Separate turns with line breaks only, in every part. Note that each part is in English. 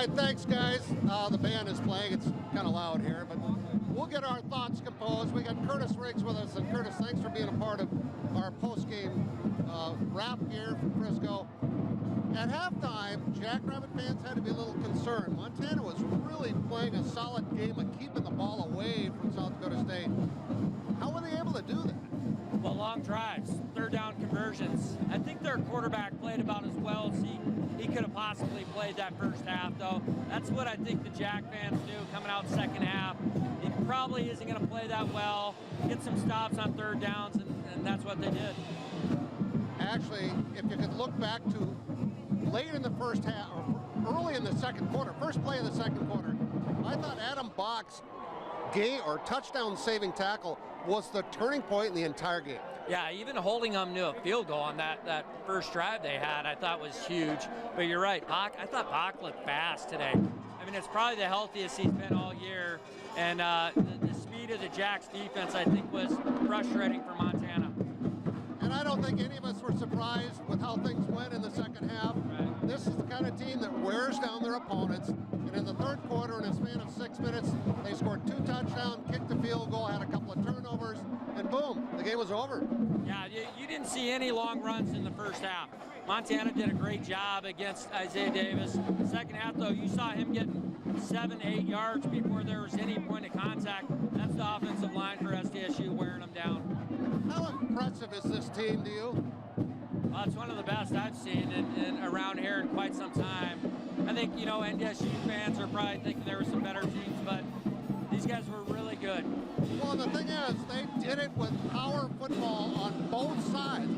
right, thanks, guys. The band is playing. It's kind of loud here, but we'll get our thoughts composed. We got Kurtiss with us, and Kurtiss, thanks for being a part of our post-game wrap here from Frisco. At halftime, Jackrabbit fans had to be a little concerned. Montana was really playing a solid game of keeping the ball away from South Dakota State. How were they able to do that?
Well, long drives, third down conversions. I think their quarterback played about as well as he could have possibly played that first half, though. That's what I think the Jack fans knew coming out second half. He probably isn't going to play that well, get some stops on third downs, and that's what they did.
Actually, if you could look back to late in the first half, or early in the second quarter, first play of the second quarter, I thought Adam Bach's game or touchdown saving tackle was the turning point in the entire game.
Yeah, even holding them to a field goal on that first drive they had, I thought was huge. But you're right, Bach, I thought Bach looked fast today. I mean, it's probably the healthiest he's been all year. And the speed of the Jacks defense, I think, was frustrating for Montana.
And I don't think any of us were surprised with how things went in the second half.
Right.
This is the kind of team that wears down their opponents. And in the third quarter, in a span of 6 minutes, they scored 2 touchdowns, kicked a field goal, had a couple of turnovers, and boom, the game was over.
Yeah, you didn't see any long runs in the first half. Montana did a great job against Isaiah Davis. Second half, though, you saw him getting 7-8 yards before there was any point of contact. That's the offensive line for SDSU wearing them down.
How impressive is this team to you?
Well, it's one of the best I've seen in around here in quite some time. I think, you know, NDSU fans are probably thinking there were some better teams, but these guys were really good.
Well, the thing is, they did it with power football on both sides.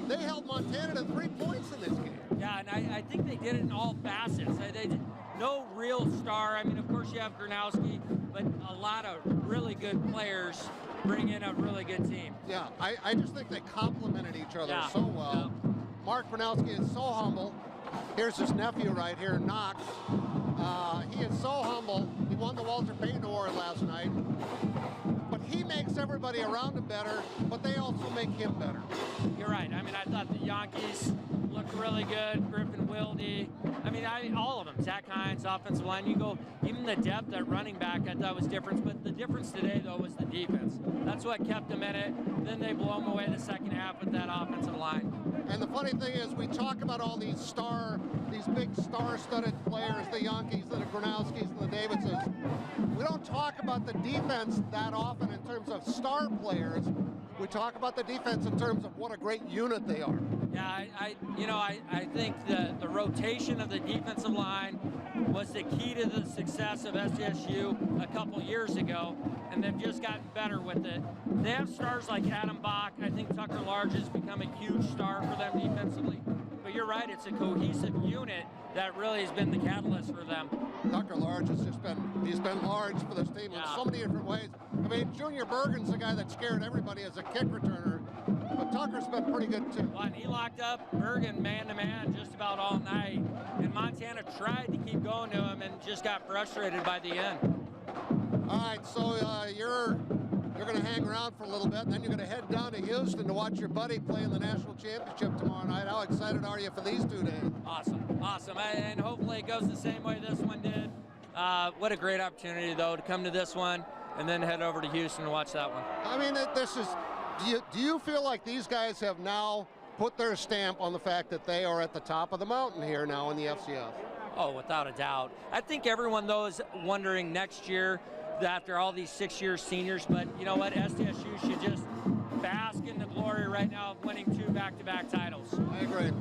They held Montana to 3 points in this game.
Yeah, and I think they did it in all facets. They did no real star. I mean, of course, you have Gronowski, but a lot of really good players bring in a really good team.
Yeah, I just think they complemented each other so well.
Yeah.
Mark Gronowski is so humble. Here's his nephew right here, Knox. He is so humble. He won the Walter Payton Award last night. But he makes everybody around him better, but they also make him better.
You're right. I mean, I thought the Yankees looked really good. Griffin Wilde. I mean, all of them. Zach Hines, offensive line. You go, even the depth at running back, I thought was different. But the difference today, though, was the defense. That's what kept them in it. Then they blow them away the second half with that offensive line.
And the funny thing is, we talk about all these big star-studded players, the Yankees, the Gronowskis, and the Davidses. We don't talk about the defense that often in terms of star players. We talk about the defense in terms of what a great unit they are.
Yeah, I think the rotation of the defensive line was the key to the success of SDSU a couple years ago, and they've just gotten better with it. They have stars like Adam Bach. I think Tucker Large has become a huge star for them defensively. But you're right, it's a cohesive unit that really has been the catalyst for them.
Tucker Large has he's been large for this team in so many different ways. I mean, Junior Bergen's the guy that scared everybody as a kick returner, but Tucker's been pretty good too.
Well, and he locked up Bergen man-to-man just about all night, and Montana tried to keep going to him and just got frustrated by the end.
All right, so you're going to hang around for a little bit, and then you're going to head down to Houston to watch your buddy play in the national championship tomorrow night. How excited are you for these 2 days?
Awesome, and hopefully it goes the same way this one did. What a great opportunity, though, to come to this one and then head over to Houston and watch that one.
I mean, this is. Do you feel like these guys have now put their stamp on the fact that they are at the top of the mountain here now in the FCS?
Oh, without a doubt. I think everyone, though, is wondering next year, after all these 6-year seniors, but you know what? SDSU should just bask in the glory right now of winning 2 back-to-back titles.
I agree.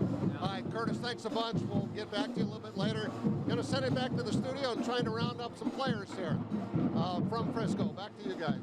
All right, Kurtiss, thanks a bunch. We'll get back to you a little bit later. Going to send it back to the studio and trying to round up some players here from Frisco. Back to you guys.